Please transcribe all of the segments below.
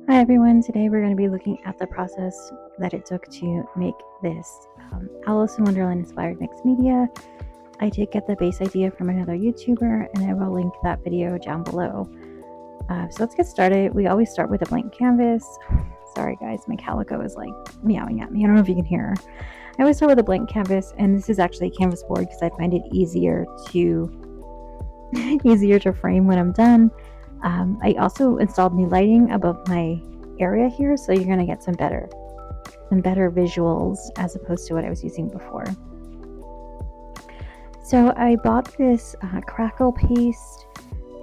Hi everyone, today we're going to be looking at the process that it took to make this Alice in Wonderland-inspired mixed media. I did get the base idea from another YouTuber and I will link that video down below. So let's get started. We always start with a blank canvas. Sorry guys, my calico is like meowing at me. I don't know if you can hear her. I always start with a blank canvas, and this is actually a canvas board because I find it easier to frame when I'm done. I also installed new lighting above my area here, so you're going to get some better visuals as opposed to what I was using before. So I bought this crackle paste,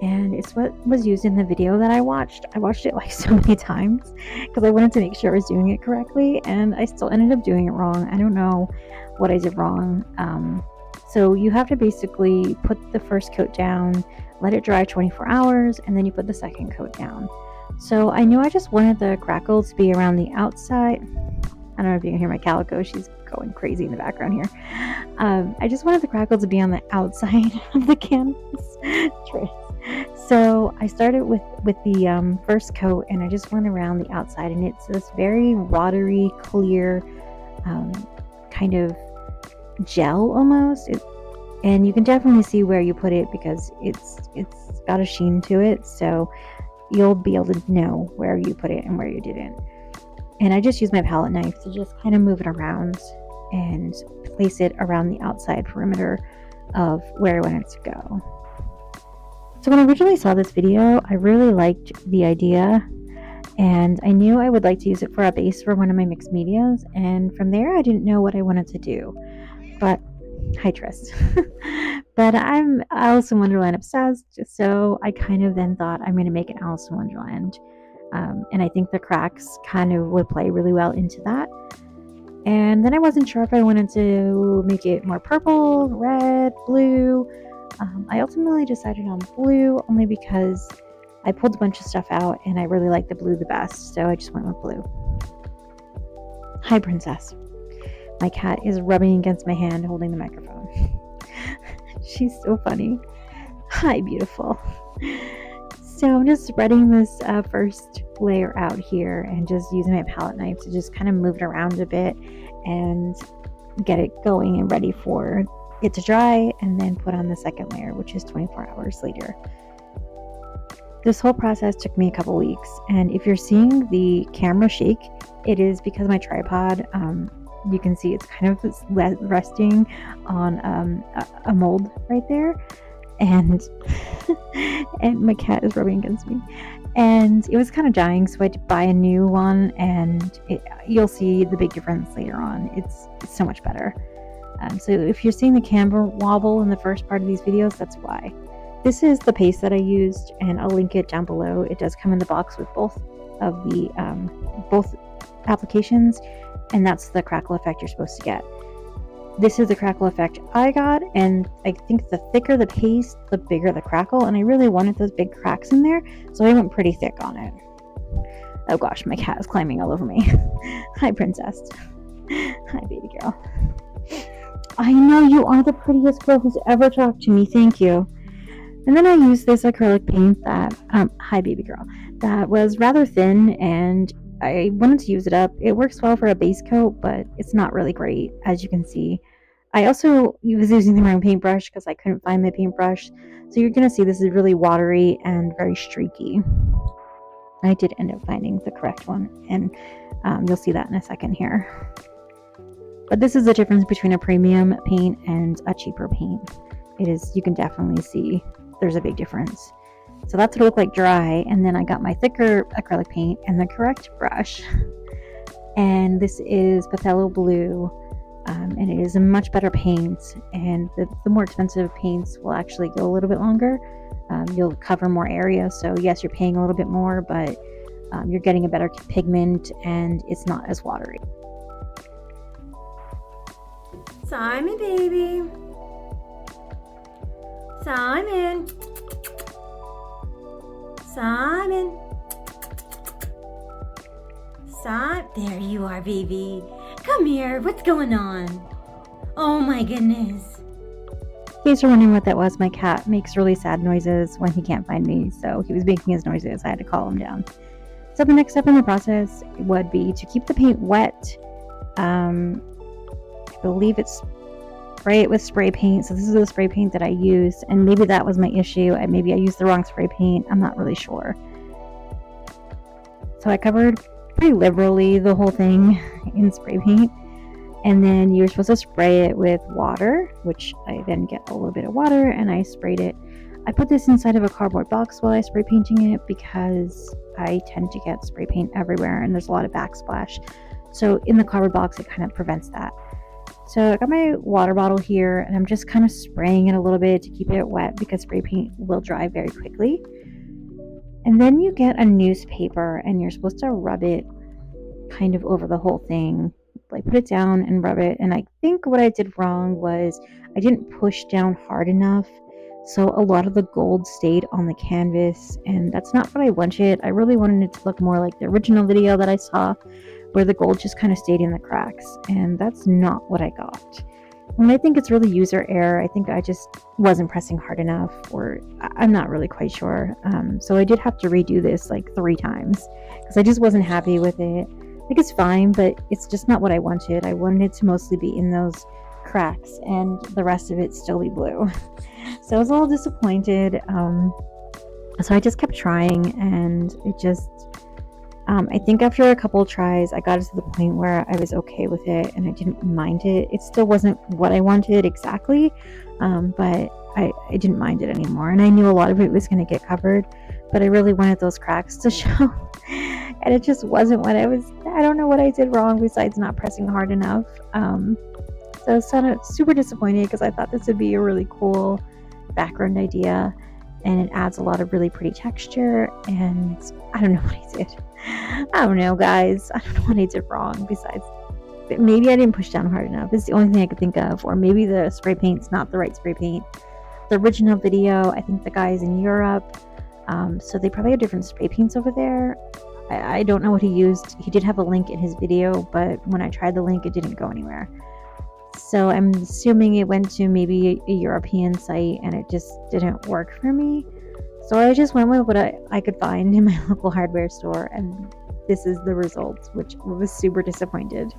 and it's what was used in the video that I watched. I watched it like so many times because I wanted to make sure I was doing it correctly, and I still ended up doing it wrong. I don't know what I did wrong. So you have to basically put the first coat down, let it dry 24 hours, and then you put the second coat down. So I knew I just wanted the crackle to be around the outside. I don't know if you can hear my calico. She's going crazy in the background here. I just wanted the crackle to be on the outside of the canvas. So I started with the first coat, and I just went around the outside, and it's this very watery, clear kind of gel almost. And you can definitely see where you put it because it's got a sheen to it, so you'll be able to know where you put it and where you didn't. And I just used my palette knife to just kind of move it around and place it around the outside perimeter of where I wanted to go. So when I originally saw this video, I really liked the idea, and I knew I would like to use it for a base for one of my mixed medias, and from there I didn't know what I wanted to do. But hi Trist. But I'm Alice in Wonderland obsessed, so I kind of then thought I'm going to make an Alice in Wonderland. And I think the cracks kind of would play really well into that. And then I wasn't sure if I wanted to make it more purple, red, blue. I ultimately decided on blue only because I pulled a bunch of stuff out and I really like the blue the best, so I just went with blue. Hi Princess. My cat is rubbing against my hand holding the microphone. She's so funny. Hi, beautiful. So I'm just spreading this first layer out here and just using my palette knife to just kind of move it around a bit and get it going and ready for it to dry, and then put on the second layer, which is 24 hours later. This whole process took me a couple weeks, and if you're seeing the camera shake, it is because my tripod, you can see it's kind of resting on a mold right there, and and my cat is rubbing against me, and it was kind of dying, so I had to buy a new one, and you'll see the big difference later on. It's so much better. So if you're seeing the camera wobble in the first part of these videos, that's why. This is the paste that I used, and I'll link it down below. It does come in the box with both of the both applications, and that's the crackle effect you're supposed to get. This is the crackle effect I got, and I think the thicker the paste, the bigger the crackle, and I really wanted those big cracks in there, so I went pretty thick on it. Oh gosh, my cat is climbing all over me. Hi, Princess. Hi, baby girl. I know you are the prettiest girl who's ever talked to me. Thank you. And then I used this acrylic paint that, hi, baby girl, that was rather thin, and I wanted to use it up. It works well for a base coat, but it's not really great, as you can see. I also was using the wrong paintbrush because I couldn't find my paintbrush. So you're going to see this is really watery and very streaky. I did end up finding the correct one, and you'll see that in a second here. But this is the difference between a premium paint and a cheaper paint. It is, you can definitely see there's a big difference. So that's what it looked like dry, and then I got my thicker acrylic paint and the correct brush. And this is Phthalo Blue, and it is a much better paint, and the more expensive paints will actually go a little bit longer. You'll cover more area, so yes, you're paying a little bit more, but you're getting a better pigment, and it's not as watery. Simon, baby. Simon. Simon. There you are, baby. Come here. What's going on? Oh my goodness. In case you're wondering what that was, my cat makes really sad noises when he can't find me, so he was making his noises. I had to calm him down. So the next step in the process would be to keep the paint wet. I believe it's spray it with spray paint. So this is the spray paint that I used, and maybe that was my issue. Maybe I used the wrong spray paint. I'm not really sure. So I covered pretty liberally the whole thing in spray paint. And then you're supposed to spray it with water, which I then get a little bit of water and I sprayed it. I put this inside of a cardboard box while I spray painting it because I tend to get spray paint everywhere and there's a lot of backsplash. So in the cardboard box, it kind of prevents that. So I got my water bottle here and I'm just kind of spraying it a little bit to keep it wet because spray paint will dry very quickly. And then you get a newspaper and you're supposed to rub it kind of over the whole thing. Like put it down and rub it. And I think what I did wrong was I didn't push down hard enough. So a lot of the gold stayed on the canvas and that's not what I wanted. I really wanted it to look more like the original video that I saw where the gold just kind of stayed in the cracks. And that's not what I got. And I think it's really user error. I think I just wasn't pressing hard enough, or I'm not really quite sure. So I did have to redo this like 3 times because I just wasn't happy with it. I think it's fine, but it's just not what I wanted. I wanted it to mostly be in those cracks and the rest of it still be blue. So I was a little disappointed. So I just kept trying and it just, I think after a couple tries, I got it to the point where I was okay with it and I didn't mind it. It still wasn't what I wanted exactly, but I didn't mind it anymore. And I knew a lot of it was going to get covered, but I really wanted those cracks to show. And it just wasn't what I don't know what I did wrong besides not pressing hard enough. So I was kind of super disappointed because I thought this would be a really cool background idea and it adds a lot of really pretty texture, and I don't know what I did. I don't know, guys. I don't know what I did wrong besides maybe I didn't push down hard enough. It's the only thing I could think of, or maybe the spray paint's not the right spray paint. The original video, I think the guy's in Europe, so they probably have different spray paints over there. I don't know what he used. He did have a link in his video, but when I tried the link, it didn't go anywhere. So I'm assuming it went to maybe a European site and it just didn't work for me. So I just went with what I could find in my local hardware store, and this is the result, which I was super disappointed.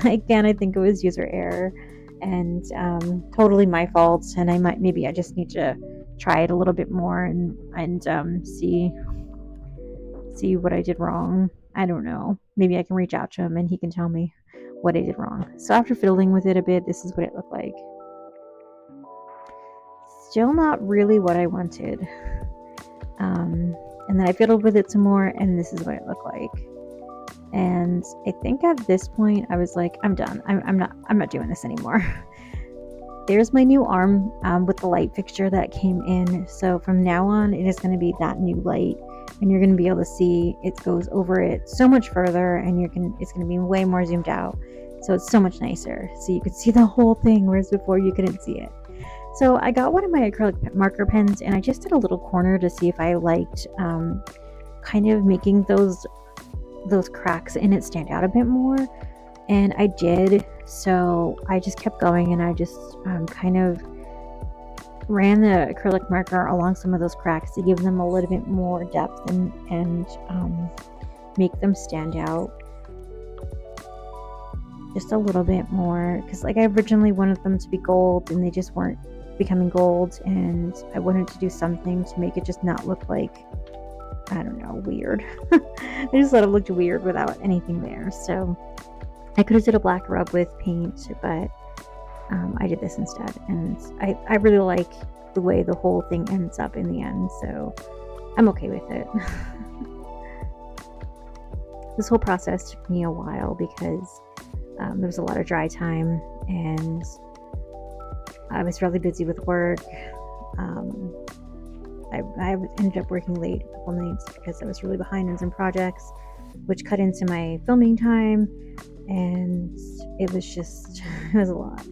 Again, I think it was user error and totally my fault, and maybe I just need to try it a little bit more and see what I did wrong. I don't know. Maybe I can reach out to him and he can tell me what I did wrong. So after fiddling with it a bit, this is what it looked like. Still not really what I wanted. And then I fiddled with it some more and this is what it looked like. And I think at this point I was like, I'm done. I'm not doing this anymore. There's my new arm with the light fixture that came in. So from now on, it is going to be that new light, and you're going to be able to see it goes over it so much further, and it's going to be way more zoomed out. So it's so much nicer. So you could see the whole thing, whereas before you couldn't see it. So I got one of my acrylic marker pens, and I just did a little corner to see if I liked kind of making those cracks in it stand out a bit more. And I did. So I just kept going and I just kind of ran the acrylic marker along some of those cracks to give them a little bit more depth and make them stand out just a little bit more, because like I originally wanted them to be gold and they just weren't becoming gold, and I wanted to do something to make it just not look like, I don't know, weird. I just thought it looked weird without anything there. So I could have did a black rub with paint, but I did this instead, and I really like the way the whole thing ends up in the end, so I'm okay with it. This whole process took me a while because there was a lot of dry time and I was really busy with work. I ended up working late a couple nights because I was really behind in some projects, which cut into my filming time, and it was a lot.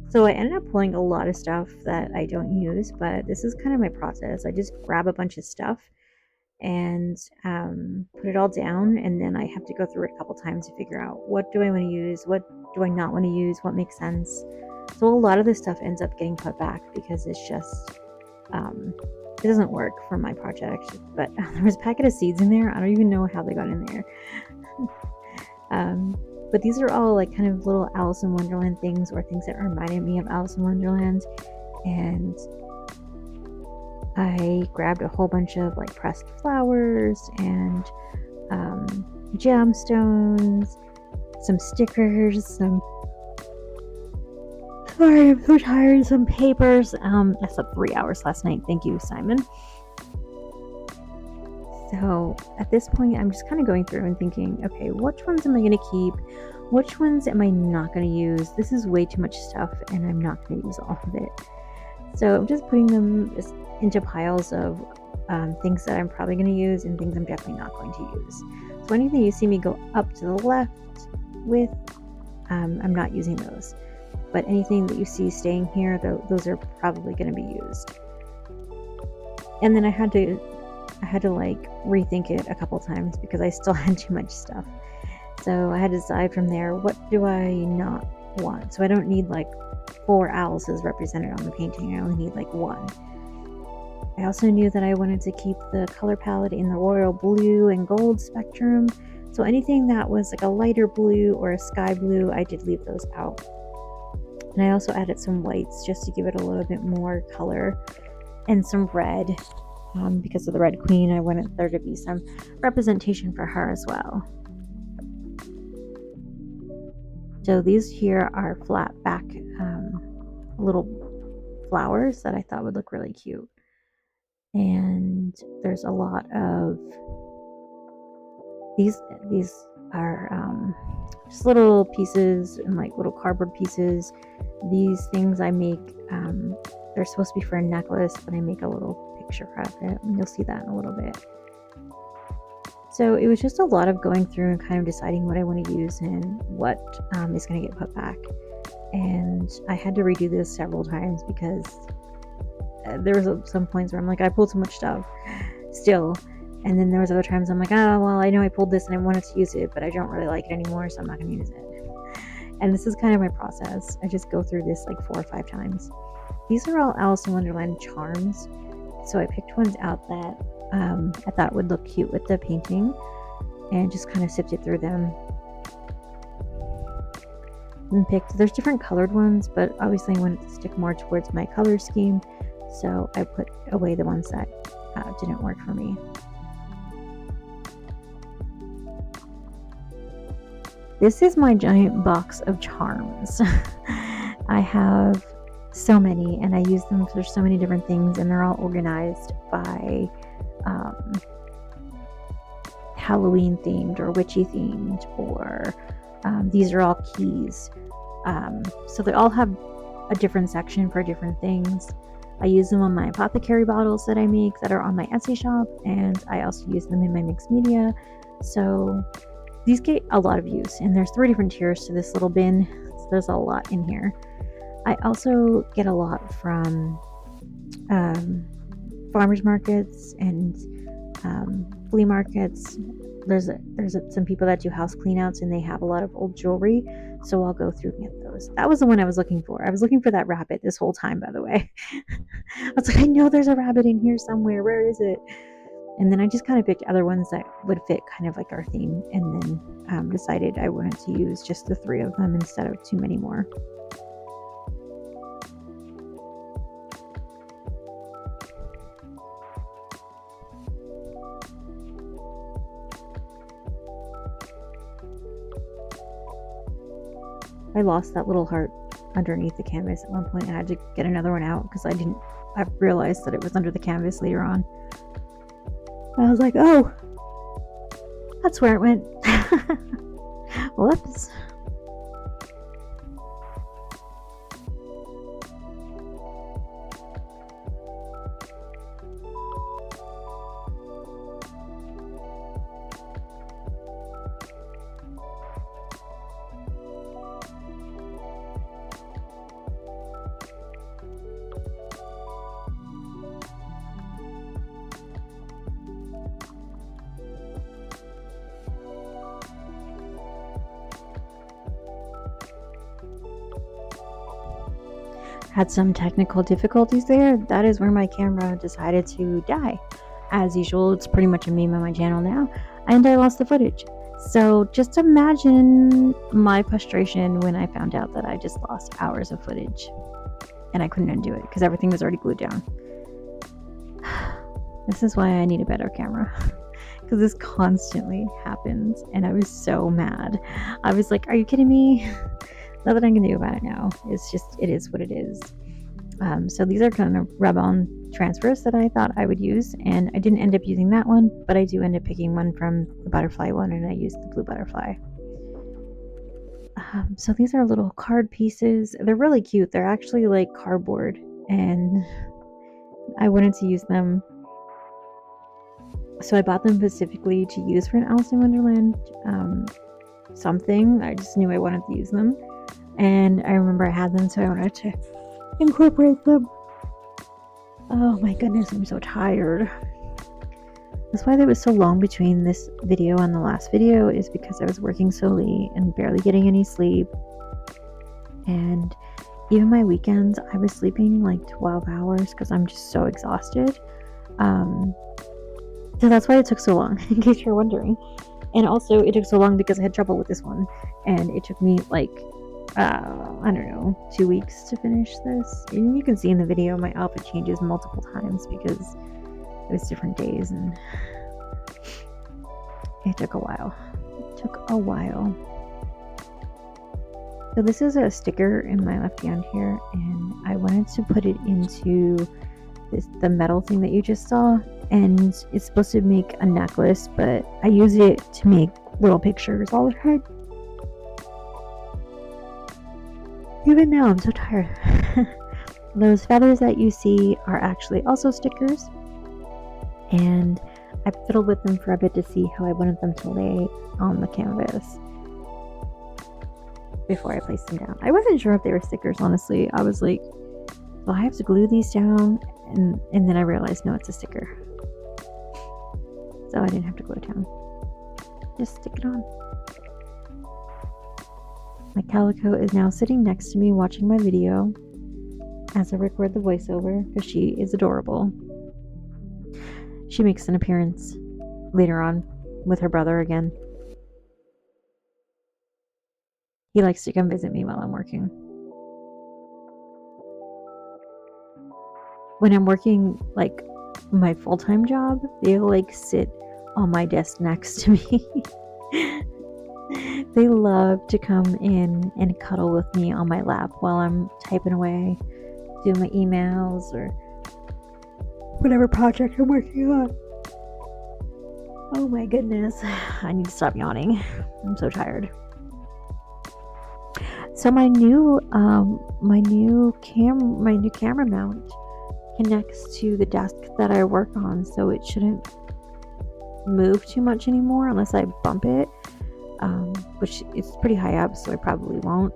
So I ended up pulling a lot of stuff that I don't use, but this is kind of my process. I just grab a bunch of stuff and put it all down, and then I have to go through it a couple times to figure out what do I want to use, what do I not want to use, what makes sense. So a lot of this stuff ends up getting put back because it's just it doesn't work for my project, but there was a packet of seeds in there. I don't even know how they got in there. But these are all like kind of little Alice in Wonderland things, or things that reminded me of Alice in Wonderland. And I grabbed a whole bunch of like pressed flowers and gemstones, some stickers, sorry, I'm so tired, some papers. I slept 3 hours last night. Thank you, Simon. So at this point, I'm just kind of going through and thinking, okay, which ones am I going to keep? Which ones am I not going to use? This is way too much stuff, and I'm not going to use all of it. So I'm just putting them into piles of things that I'm probably going to use and things I'm definitely not going to use. So anything you see me go up to the left with, I'm not using those. But anything that you see staying here, those are probably going to be used. And then I had to like rethink it a couple times because I still had too much stuff. So I had to decide from there, what do I not want? So I don't need like 4 Alice's represented on the painting. I only need like 1. I also knew that I wanted to keep the color palette in the royal blue and gold spectrum. So anything that was like a lighter blue or a sky blue, I did leave those out. And I also added some whites just to give it a little bit more color, and some red. Because of the Red Queen, I wanted there to be some representation for her as well. So these here are flat back little flowers that I thought would look really cute. And there's a lot of these are just little pieces and like little cardboard pieces. These things I make, they're supposed to be for a necklace, but I make a little picture out of it, and you'll see that in a little bit. So it was just a lot of going through and kind of deciding what I want to use and what is going to get put back. And I had to redo this several times because there was some points where I'm like, I pulled so much stuff still, and then there was other times I'm like, oh well, I know I pulled this and I wanted to use it, but I don't really like it anymore, so I'm not going to use it. And this is kind of my process. I just go through this like 4 or 5 times. These are all Alice in Wonderland charms. So I picked ones out that I thought would look cute with the painting, and just kind of sifted through them. And there's different colored ones, but obviously I wanted to stick more towards my color scheme, so I put away the ones that didn't work for me. This is my giant box of charms. I have so many, and I use them for so many different things, and they're all organized by Halloween themed or witchy themed, or these are all keys. So they all have a different section for different things. I use them on my apothecary bottles that I make that are on my Etsy shop, and I also use them in my mixed media. So these get a lot of use, and there's 3 different tiers to this little bin, so there's a lot in here. I also get a lot from farmers markets and flea markets. There's some people that do house cleanouts, and they have a lot of old jewelry, so I'll go through and get those. That was the one I was looking for. I was looking for that rabbit this whole time, by the way. I was like, I know there's a rabbit in here somewhere. Where is it? And then I just kind of picked other ones that would fit kind of like our theme, and then decided I wanted to use just the 3 of them instead of too many more. I lost that little heart underneath the canvas at one point. I had to get another one out because I realized that it was under the canvas later on. I was like, oh, that's where it went. Whoops. had some technical difficulties there. That is where my camera decided to die. As usual, it's pretty much a meme on my channel now, and I lost the footage. So just imagine my frustration when I found out that I just lost hours of footage and I couldn't undo it because everything was already glued down. This is why I need a better camera, because this constantly happens, and I was so mad. I was like, are you kidding me? Nothing I can do about it now. It's just, it is what it is. So these are kind of rub-on transfers that I thought I would use, and I didn't end up using that one, but I do end up picking one from the butterfly one, and I used the blue butterfly. So these are little card pieces. They're really cute. They're actually like cardboard, and I wanted to use them. So I bought them specifically to use for an Alice in Wonderland something. I just knew I wanted to use them, and I remember I had them, so I wanted to incorporate them. Oh my goodness, I'm so tired. That's why there was so long between this video and the last video, is because I was working so late and barely getting any sleep. And even my weekends, I was sleeping like 12 hours because I'm just so exhausted. So that's why it took so long, in case you're wondering. And also it took so long because I had trouble with this one, and it took me like I don't know, 2 weeks to finish this. And you can see in the video my outfit changes multiple times because it was different days, and it took a while. So this is a sticker in my left hand here, and I wanted to put it into the metal thing that you just saw, and it's supposed to make a necklace, but I use it to make little pictures all around. Even now, I'm so tired. Those feathers that you see are actually also stickers, and I fiddled with them for a bit to see how I wanted them to lay on the canvas before I placed them down. I wasn't sure if they were stickers, honestly. I was like, well, I have to glue these down, and then I realized, no, it's a sticker. So I didn't have to glue it down. Just stick it on. My calico is now sitting next to me watching my video as I record the voiceover, because she is adorable. She makes an appearance later on with her brother again. He likes to come visit me while I'm working. When I'm working like my full-time job, they'll like sit on my desk next to me. They love to come in and cuddle with me on my lap while I'm typing away, doing my emails or whatever project I'm working on. Oh my goodness, I need to stop yawning. I'm so tired. So my new camera mount connects to the desk that I work on, so it shouldn't move too much anymore unless I bump it, which is pretty high up, so I probably won't.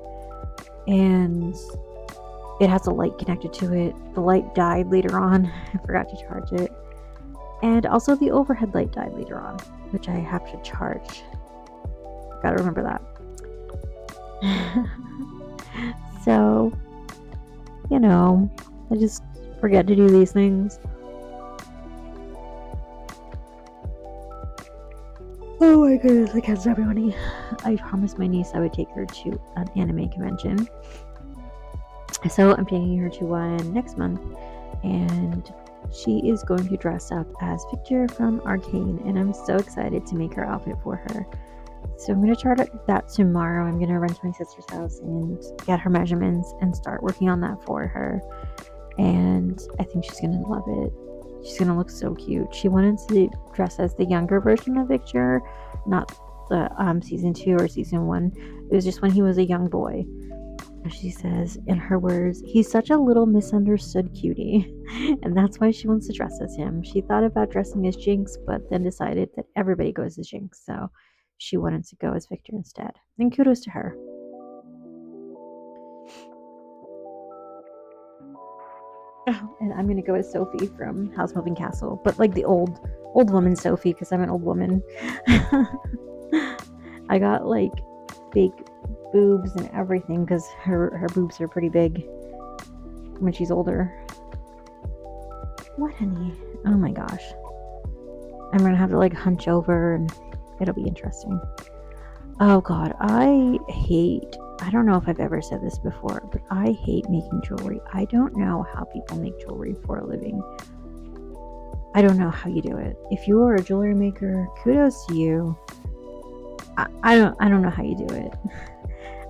And it has a light connected to it. The light died later on. I forgot to charge it. And also the overhead light died later on, which I have to charge. Gotta remember that. So, you know, I just forget to do these things. Oh my goodness, I can't stop yawning. I promised my niece I would take her to an anime convention. So I'm taking her to one next month, and she is going to dress up as Victor from Arcane, and I'm so excited to make her outfit for her. So I'm going to start that tomorrow. I'm going to run to my sister's house and get her measurements and start working on that for her. And I think she's going to love it. She's going to look so cute. She wanted to dress as the younger version of Victor, not the season 2 or season 1. It was just when he was a young boy. She says, in her words, he's such a little misunderstood cutie. And that's why she wants to dress as him. She thought about dressing as Jinx, but then decided that everybody goes as Jinx. So she wanted to go as Victor instead. And kudos to her. And I'm going to go as Sophie from House Moving Castle. But like the old woman Sophie, because I'm an old woman. I got like fake boobs and everything because her boobs are pretty big. when she's older. What, honey? Oh my gosh. I'm gonna have to like hunch over and it'll be interesting. Oh God, I don't know if I've ever said this before, but I hate making jewelry. I don't know how people make jewelry for a living. I don't know how you do it. If you are a jewelry maker, kudos to you. I don't know how you do it.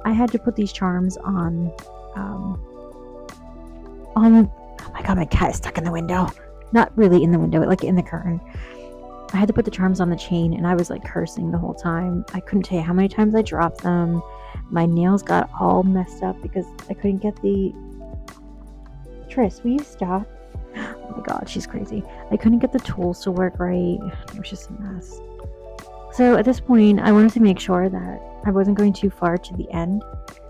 I had to put these charms on, oh my God, my cat is stuck in the window. Not really in the window, like in the curtain. I had to put the charms on the chain and I was like cursing the whole time. I couldn't tell you how many times I dropped them. My nails got all messed up because I couldn't get the... Tris, will you stop? Oh my God, she's crazy. I couldn't get the tools to work right. It was just a mess. So at this point, I wanted to make sure that I wasn't going too far to the end.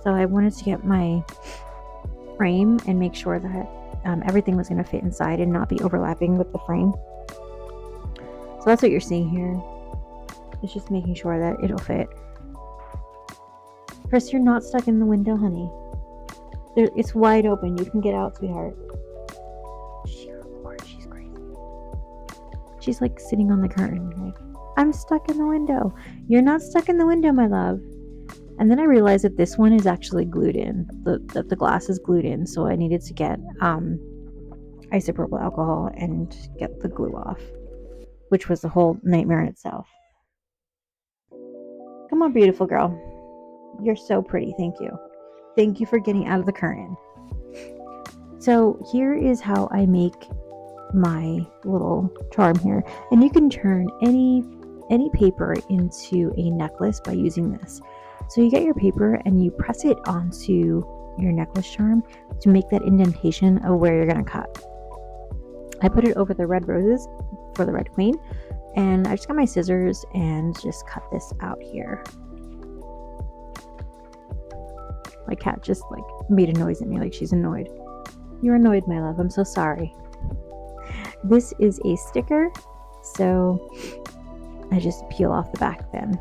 So I wanted to get my frame and make sure that everything was going to fit inside and not be overlapping with the frame. So that's what you're seeing here. It's just making sure that it'll fit. Chris, you're not stuck in the window, honey. It's wide open. You can get out, sweetheart. Lord, she's crazy. She's like sitting on the curtain, like, I'm stuck in the window. You're not stuck in the window, my love. And then I realized that this one is actually glued in. The glass is glued in, so I needed to get isopropyl alcohol and get the glue off, which was a whole nightmare in itself. Come on, beautiful girl. You're so pretty. Thank you. Thank you for getting out of the curtain. So here is how I make my little charm here. And you can turn any paper into a necklace by using this. So you get your paper and you press it onto your necklace charm to make that indentation of where you're going to cut. I put it over the red roses for the Red Queen, and I just got my scissors and just cut this out here. My cat just like made a noise at me like she's annoyed. You're annoyed, my love. I'm so sorry. This is a sticker, so I just peel off the back then.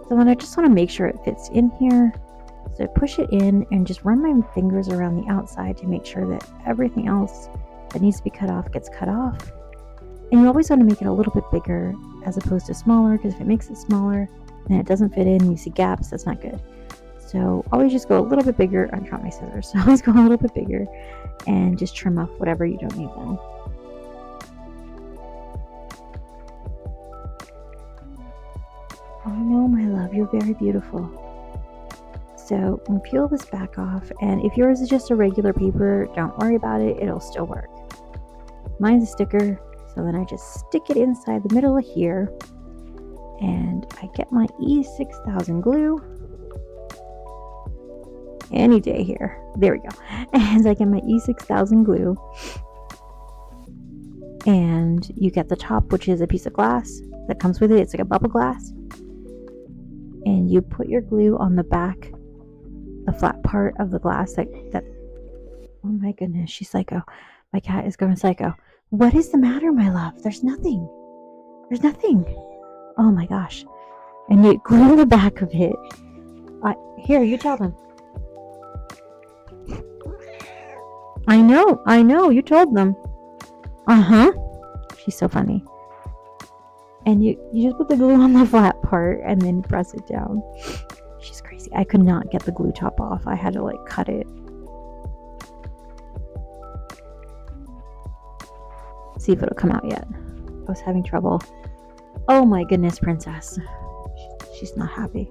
So then I just want to make sure it fits in here. So I push it in and just run my fingers around the outside to make sure that everything else that needs to be cut off gets cut off. And you always want to make it a little bit bigger as opposed to smaller, because if it makes it smaller and it doesn't fit in, you see gaps, that's not good. So always just go a little bit bigger. I dropped my scissors, so always go a little bit bigger and just trim off whatever you don't need then. Oh no, my love, you're very beautiful. So I'm peel this back off, and if yours is just a regular paper, don't worry about it, it'll still work. Mine's a sticker, so then I just stick it inside the middle of here, and I get my E6000 glue. Any day here. There we go. And I get my E6000 glue, and you get the top, which is a piece of glass that comes with it. It's like a bubble glass. And you put your glue on the back, the flat part of the glass that oh my goodness, she's psycho. My cat is going psycho. What is the matter, my love? There's nothing. There's nothing. Oh my gosh. And you glue the back of it. Here, you tell them. I know, you told them. She's so funny. And you just put the glue on the flat part and then press it down. She's crazy. I could not get the glue top off. I had to like cut it. See if it'll come out yet. I was having trouble. Oh my goodness, princess. She's not happy.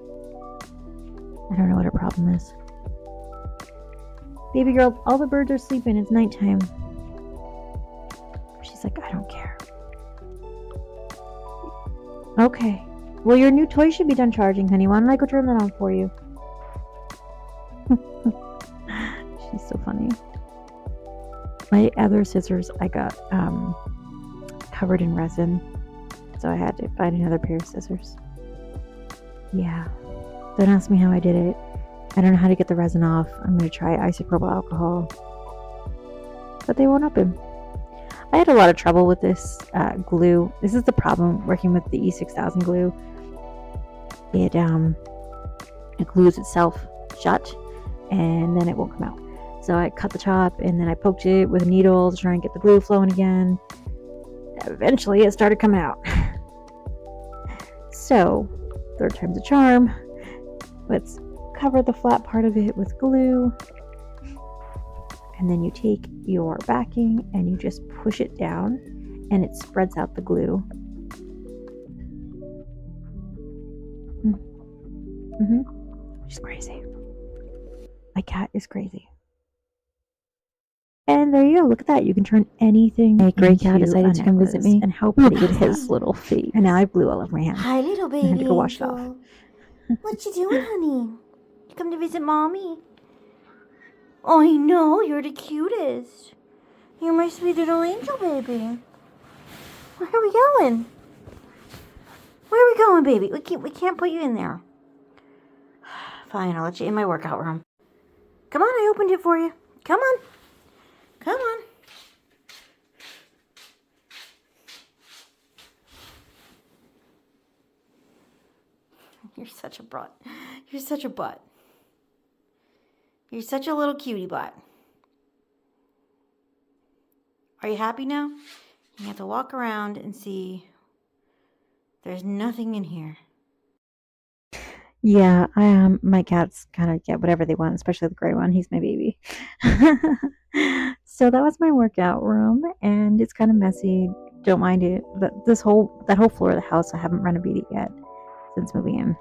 I don't know what her problem is. Baby girl, all the birds are sleeping. It's nighttime. She's like, I don't care. Okay. Well, your new toy should be done charging, honey. Why don't I go turn that on for you? She's so funny. My other scissors I got covered in resin, so I had to find another pair of scissors. Yeah. Don't ask me how I did it. I don't know how to get the resin off. I'm going to try isopropyl alcohol. But they won't open. I had a lot of trouble with this glue. This is the problem working with the E6000 glue. It glues itself shut, and then it won't come out. So I cut the top and then I poked it with a needle to try and get the glue flowing again. Eventually it started coming out. So, third time's a charm. Let's cover the flat part of it with glue. And then you take your backing and you just push it down and it spreads out the glue. She's crazy. My cat is crazy. And there you go. Look at that. You can turn anything. My gray cat decided to come visit me. And how pretty is his little feet. And now I have glue all over my hand. Hi, little baby. I had to go wash it off. What you doing, honey? You come to visit mommy? Oh, I know. You're the cutest. You're my sweet little angel baby. Where are we going? Where are we going, baby? We can't put you in there. Fine, I'll let you in my workout room. Come on, I opened it for you. Come on. Come on. You're such a butt. You're such a butt. You're such a little cutie butt. Are you happy now? You have to walk around and see there's nothing in here. Yeah, my cats kind of get whatever they want, especially the gray one. He's my baby. So that was my workout room, and it's kind of messy. Don't mind it. That whole floor of the house, I haven't renovated yet since moving in.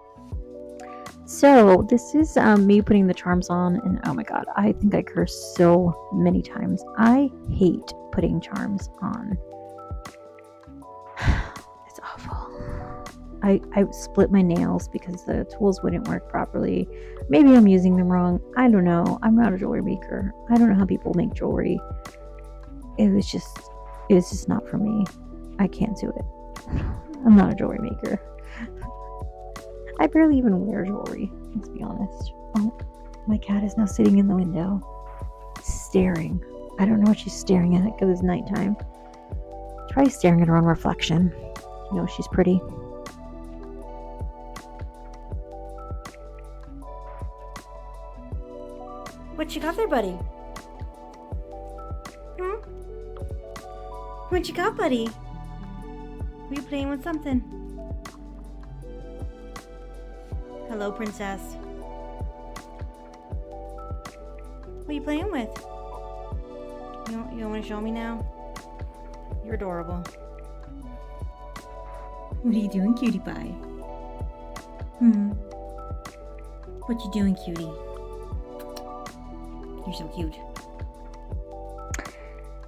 So this is me putting the charms on, and oh my god, I think I cursed so many times. I hate putting charms on. It's awful. I split my nails because the tools wouldn't work properly. Maybe I'm using them wrong. I don't know. I'm not a jewelry maker. I don't know how people make jewelry. It was just not for me. I can't do it. I'm not a jewelry maker. I barely even wear jewelry, let's be honest. Oh, my cat is now sitting in the window, staring. I don't know what she's staring at because it's nighttime. Try staring at her own reflection. You know she's pretty. What you got there, buddy? What you got, buddy? Are you playing with something? Hello, princess. What are you playing with? You want to show me now? You're adorable. What are you doing, cutie pie? What you doing, cutie? You're so cute.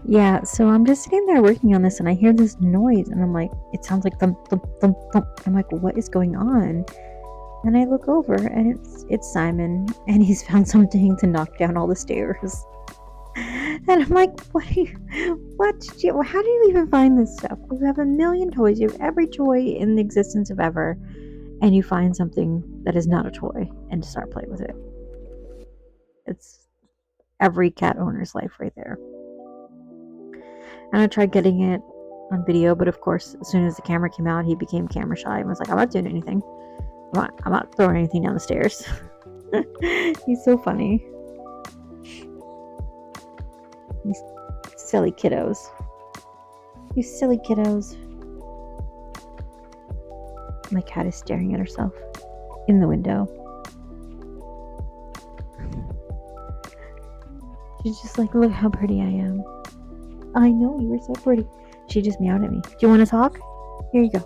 Yeah, so I'm just sitting there working on this and I hear this noise and I'm like, it sounds like thump, thump, thump, thump. I'm like, what is going on? And I look over and it's Simon and he's found something to knock down all the stairs. And I'm like, how do you even find this stuff? You have a million toys, you have every toy in the existence of ever, and you find something that is not a toy and to start playing with it. It's every cat owner's life right there. And I tried getting it on video, but of course, as soon as the camera came out, he became camera shy and was like, I'm not doing anything. I'm not throwing anything down the stairs. He's so funny. These silly kiddos. You silly kiddos. My cat is staring at herself in the window. She's just like, look how pretty I am. I know, you were so pretty. She just meowed at me. Do you want to talk? Here you go.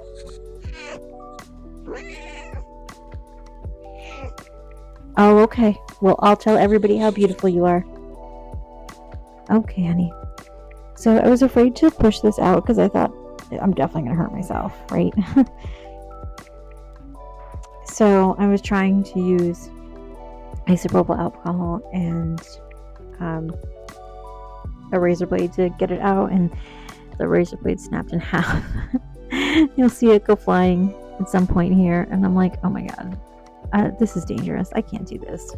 Oh, okay. Well, I'll tell everybody how beautiful you are. Okay, honey. So I was afraid to push this out because I thought I'm definitely going to hurt myself, right? So I was trying to use isopropyl alcohol and a razor blade to get it out, and the razor blade snapped in half. You'll see it go flying at some point here, and I'm like, oh my god, this is dangerous. I can't do this.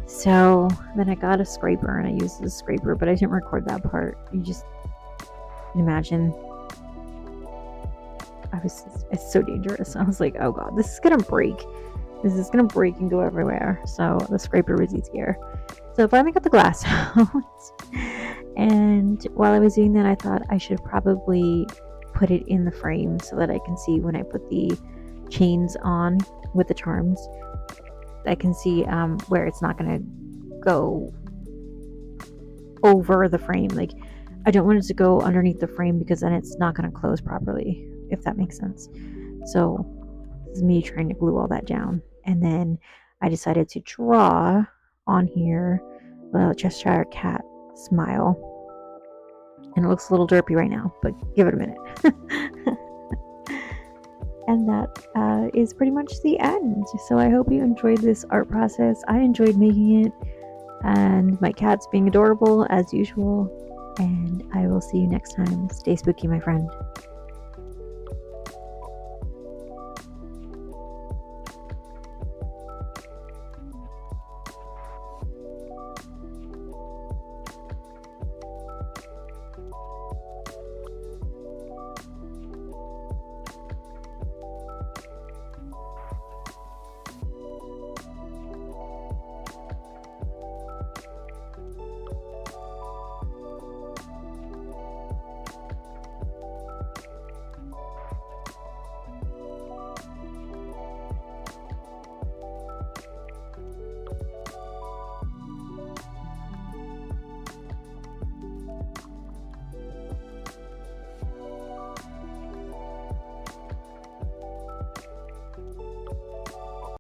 So then I got a scraper and I used the scraper, but I didn't record that part. You just imagine. It's so dangerous. I was like, oh god, this is gonna break. This is gonna break and go everywhere. So the scraper was easier. So I finally got the glass out. And while I was doing that, I thought I should probably put it in the frame so that I can see when I put the chains on with the charms. I can see where it's not going to go over the frame. Like, I don't want it to go underneath the frame because then it's not going to close properly, if that makes sense. So this is me trying to glue all that down. And then I decided to draw on here the Cheshire Cat smile. And it looks a little derpy right now, but give it a minute. And that is pretty much the end. So I hope you enjoyed this art process. I enjoyed making it, and my cat's being adorable as usual. And I will see you next time. Stay spooky, my friend.